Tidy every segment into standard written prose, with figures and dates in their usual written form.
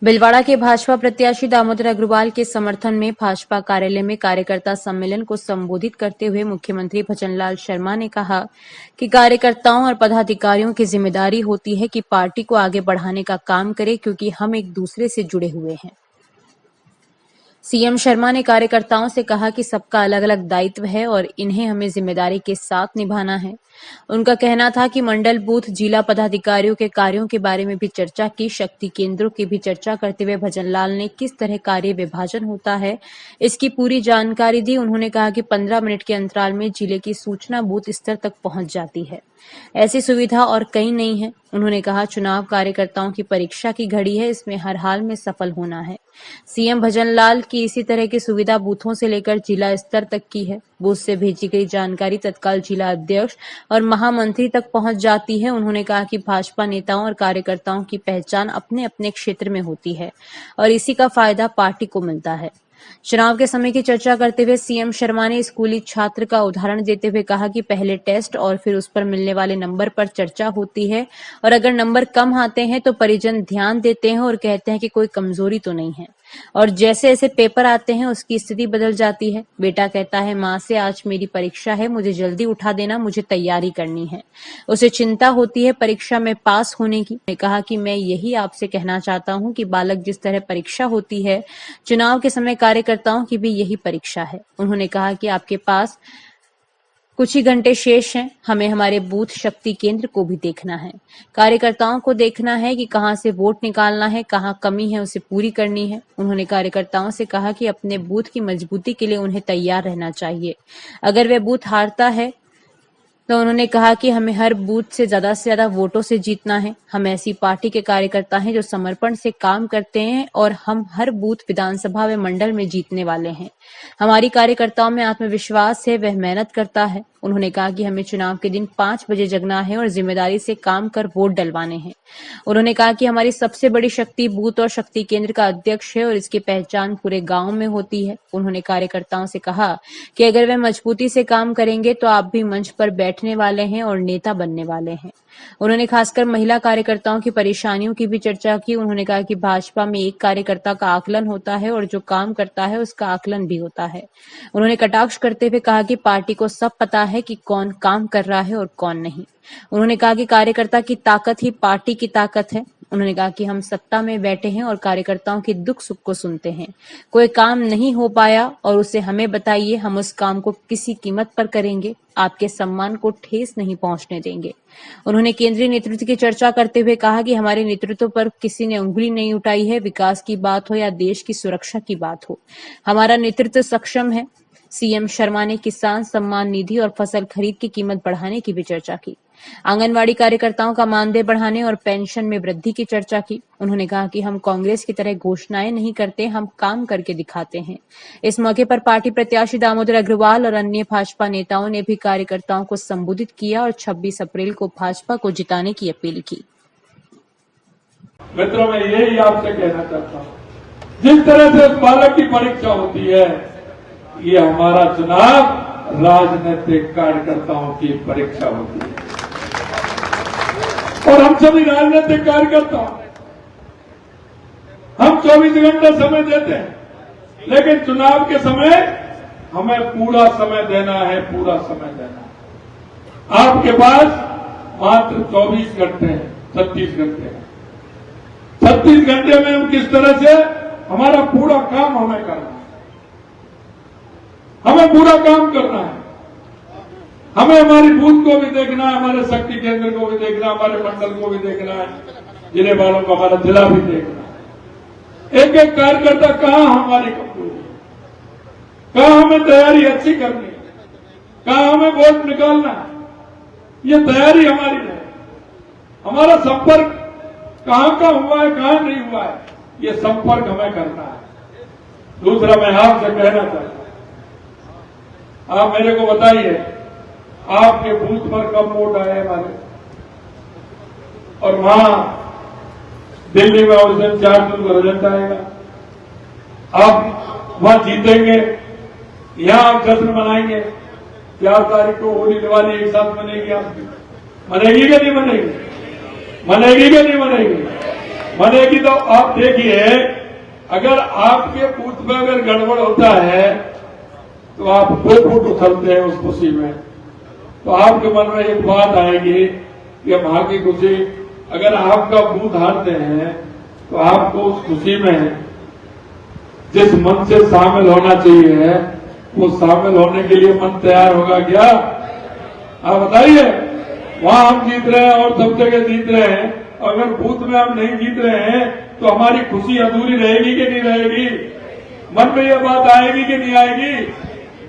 भिलवाड़ा के भाजपा प्रत्याशी दामोदर अग्रवाल के समर्थन में भाजपा कार्यालय में कार्यकर्ता सम्मेलन को संबोधित करते हुए मुख्यमंत्री भजनलाल शर्मा ने कहा कि कार्यकर्ताओं और पदाधिकारियों की जिम्मेदारी होती है कि पार्टी को आगे बढ़ाने का काम करें, क्योंकि हम एक दूसरे से जुड़े हुए हैं। सीएम शर्मा ने कार्यकर्ताओं से कहा कि सबका अलग अलग दायित्व है और इन्हें हमें जिम्मेदारी के साथ निभाना है। उनका कहना था कि मंडल बूथ जिला पदाधिकारियों के कार्यों के बारे में भी चर्चा की। शक्ति केंद्रों की भी चर्चा करते हुए भजनलाल ने किस तरह कार्य विभाजन होता है इसकी पूरी जानकारी दी। उन्होंने कहा कि 15 मिनट के अंतराल में जिले की सूचना बूथ स्तर तक पहुंच जाती है। ऐसी सुविधा और कहीं नहीं है। उन्होंने कहा, चुनाव कार्यकर्ताओं की परीक्षा की घड़ी है, इसमें हर हाल में सफल होना है। सीएम भजनलाल की इसी तरह की सुविधा बूथों से लेकर जिला स्तर तक की है। बूथ से भेजी गई जानकारी तत्काल जिला अध्यक्ष और महामंत्री तक पहुंच जाती है। उन्होंने कहा कि भाजपा नेताओं और कार्यकर्ताओं की पहचान अपने अपने क्षेत्र में होती है और इसी का फायदा पार्टी को मिलता है। चुनाव के समय की चर्चा करते हुए सीएम शर्मा ने स्कूली छात्र का उदाहरण देते हुए कहा कि पहले टेस्ट और फिर उस पर मिलने वाले नंबर पर चर्चा होती है और अगर नंबर कम आते हैं तो परिजन ध्यान देते हैं और कहते हैं कि कोई कमजोरी तो नहीं है, और जैसे जैसे पेपर आते हैं उसकी स्थिति बदल जाती है। बेटा कहता है, माँ से आज मेरी परीक्षा है, मुझे जल्दी उठा देना, मुझे तैयारी करनी है। उसे चिंता होती है परीक्षा में पास होने की। मैंने कहा कि मैं यही आपसे कहना चाहता हूँ कि बालक जिस तरह परीक्षा होती है, चुनाव के समय कार्यकर्ताओं की भी यही परीक्षा है। उन्होंने कहा कि आपके पास कुछ ही घंटे शेष हैं, हमें हमारे बूथ शक्ति केंद्र को भी देखना है, कार्यकर्ताओं को देखना है कि कहां से वोट निकालना है, कहां कमी है उसे पूरी करनी है। उन्होंने कार्यकर्ताओं से कहा कि अपने बूथ की मजबूती के लिए उन्हें तैयार रहना चाहिए। अगर वह बूथ हारता है तो उन्होंने कहा कि हमें हर बूथ से ज्यादा वोटों से जीतना है। हम ऐसी पार्टी के कार्यकर्ता हैं जो समर्पण से काम करते हैं और हम हर बूथ विधानसभा व मंडल में जीतने वाले हैं। हमारी कार्यकर्ताओं में आत्मविश्वास है, वह मेहनत करता है। उन्होंने कहा कि हमें चुनाव के दिन 5 बजे जगना है और जिम्मेदारी से काम कर वोट डलवाने हैं। उन्होंने कहा कि हमारी सबसे बड़ी शक्ति बूथ और शक्ति केंद्र का अध्यक्ष है और इसकी पहचान पूरे गांव में होती है। उन्होंने कार्यकर्ताओं से कहा कि अगर वे मजबूती से काम करेंगे तो आप भी मंच पर बैठने वाले हैं और नेता बनने वाले हैं। उन्होंने खासकर महिला कार्यकर्ताओं की परेशानियों की भी चर्चा की। उन्होंने कहा कि भाजपा में एक कार्यकर्ता का आकलन होता है और जो काम करता है उसका आकलन भी होता है। उन्होंने कटाक्ष करते हुए कहा कि पार्टी को सब पता है कि कौन काम कर रहा है और कौन नहीं। उन्होंने कहा कि कार्यकर्ता की ताकत ही पार्टी की ताकत है। उन्होंने कहा कि हम सत्ता में बैठे हैं और कार्यकर्ताओं के दुख सुख को सुनते हैं। कोई काम नहीं हो पाया और उसे हमें बताइए, हम उस काम को किसी कीमत पर करेंगे, आपके सम्मान को ठेस नहीं पहुंचने देंगे। उन्होंने केंद्रीय नेतृत्व की चर्चा करते हुए कहा कि हमारे नेतृत्व पर किसी ने उंगली नहीं उठाई है, विकास की बात हो या देश की सुरक्षा की बात हो, हमारा नेतृत्व सक्षम है। सीएम शर्मा ने किसान सम्मान निधि और फसल खरीद की कीमत बढ़ाने की भी चर्चा की। आंगनवाड़ी कार्यकर्ताओं का मानदेय बढ़ाने और पेंशन में वृद्धि की चर्चा की। उन्होंने कहा कि हम कांग्रेस की तरह घोषणाएं नहीं करते, हम काम करके दिखाते हैं। इस मौके पर पार्टी प्रत्याशी दामोदर अग्रवाल और अन्य भाजपा नेताओं ने भी कार्यकर्ताओं को संबोधित किया और 26 अप्रैल को भाजपा को जिताने की अपील की। मित्रों, मैं यही आपसे कहना चाहता हूँ, जिस तरह से बालक की परीक्षा होती है, ये हमारा चुनाव राजनीतिक कार्यकर्ताओं की परीक्षा होती है। और हम सभी राजनीतिक कार्यकर्ता, हम 24 घंटे समय देते हैं, लेकिन चुनाव के समय हमें पूरा समय देना है, पूरा समय देना है। आपके पास मात्र 24 घंटे हैं, 36 घंटे हैं। 36 घंटे में हम किस तरह से हमारा पूरा काम हमें करना है, हमें पूरा काम करना है। हमें हमारी बूथ को भी देखना है, हमारे शक्ति केंद्र को भी देखना है, हमारे मंडल को भी देखना है, जिले वालों को हमारा जिला भी देखना है। एक एक कार्यकर्ता कहां हमारी कमजोरी है, कहां हमें तैयारी अच्छी करनी है, कहां हमें वोट निकालना है, ये तैयारी हमारी है। हमारा संपर्क कहां का हुआ है, कहां नहीं हुआ है, ये संपर्क हमें करना है। दूसरा, मैं आपसे कहना चाहता हूं, आप मेरे को बताइए, आपके बूथ पर कब वोट आए हमारे, और वहां दिल्ली में उस दिन 4 जून को रिजल्ट आएगा। आप वहां जीतेंगे, यहां आप जश्न मनाएंगे। 4 तारीख को होली दिवाली एक साथ मनेगी, आपकी मनेगी कि नहीं मनेगी, मनेगी कि नहीं मनेगी? बनेगी तो आप देखिए, अगर आपके बूथ में अगर गड़बड़ होता है तो आप 2 फुट उछलते हैं उस खुशी में, तो आपके मन में एक बात आएगी कि हम वहां की खुशी, अगर आपका बूथ हारते हैं तो आपको उस खुशी में जिस मन से शामिल होना चाहिए वो शामिल होने के लिए मन तैयार होगा क्या? आप बताइए। वहां हम जीत रहे हैं और सब जगह जीत रहे हैं, अगर बूथ में हम नहीं जीत रहे हैं तो हमारी खुशी अधूरी रहेगी कि नहीं रहेगी? मन में यह बात आएगी कि नहीं आएगी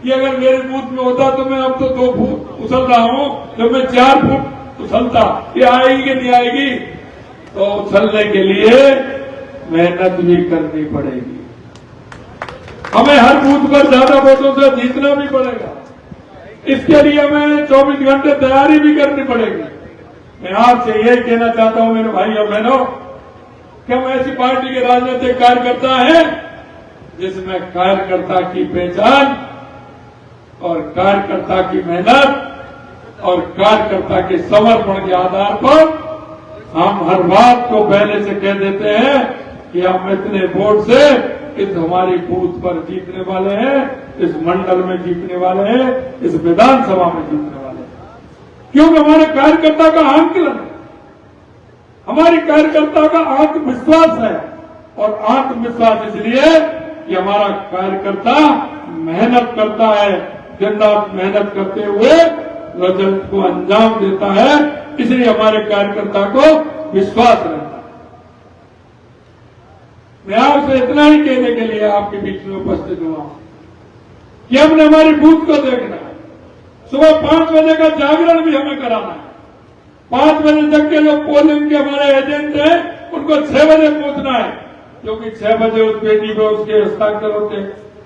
कि अगर मेरे बूथ में होता तो मैं अब तो 2 फुट उछल रहा हूं, जब मैं 4 फुट उछलता, ये आएगी कि नहीं आएगी? तो उछलने के लिए मेहनत भी करनी पड़ेगी, हमें हर बूथ पर ज्यादा वोटों से जीतना भी पड़ेगा। इसके लिए हमें 24 घंटे तैयारी भी करनी पड़ेगी। मैं आपसे यही कहना चाहता हूं मेरे भाई और बहनों कि हम ऐसी पार्टी के राजनीतिक कार्यकर्ता हैं जिसमें कार्यकर्ता की पहचान और कार्यकर्ता की मेहनत और कार्यकर्ता के समर्पण के आधार पर हम हर बात को पहले से कह देते हैं कि हम इतने वोट से इस हमारी बूथ पर जीतने वाले हैं, इस मंडल में जीतने वाले हैं, इस विधानसभा में जीतने वाले हैं। क्योंकि हमारे कार्यकर्ता का आंकलन है, हमारी कार्यकर्ता का आत्मविश्वास है, और आत्मविश्वास इसलिए कि हमारा कार्यकर्ता मेहनत करता है, दिन रात मेहनत करते हुए रिजल्ट को अंजाम देता है, इसलिए हमारे कार्यकर्ता को विश्वास रहता है। मैं आपसे इतना ही कहने के लिए आपके बीच में उपस्थित हुआ कि हमने हमारी बूथ को देखना है। सुबह 5 बजे का जागरण भी हमें कराना है। 5 बजे तक के जो पोलिंग के हमारे एजेंट हैं उनको 6 बजे पहुंचना है, क्योंकि 6 बजे उस पेटी पे उसके हस्ताक्षर होते हैं।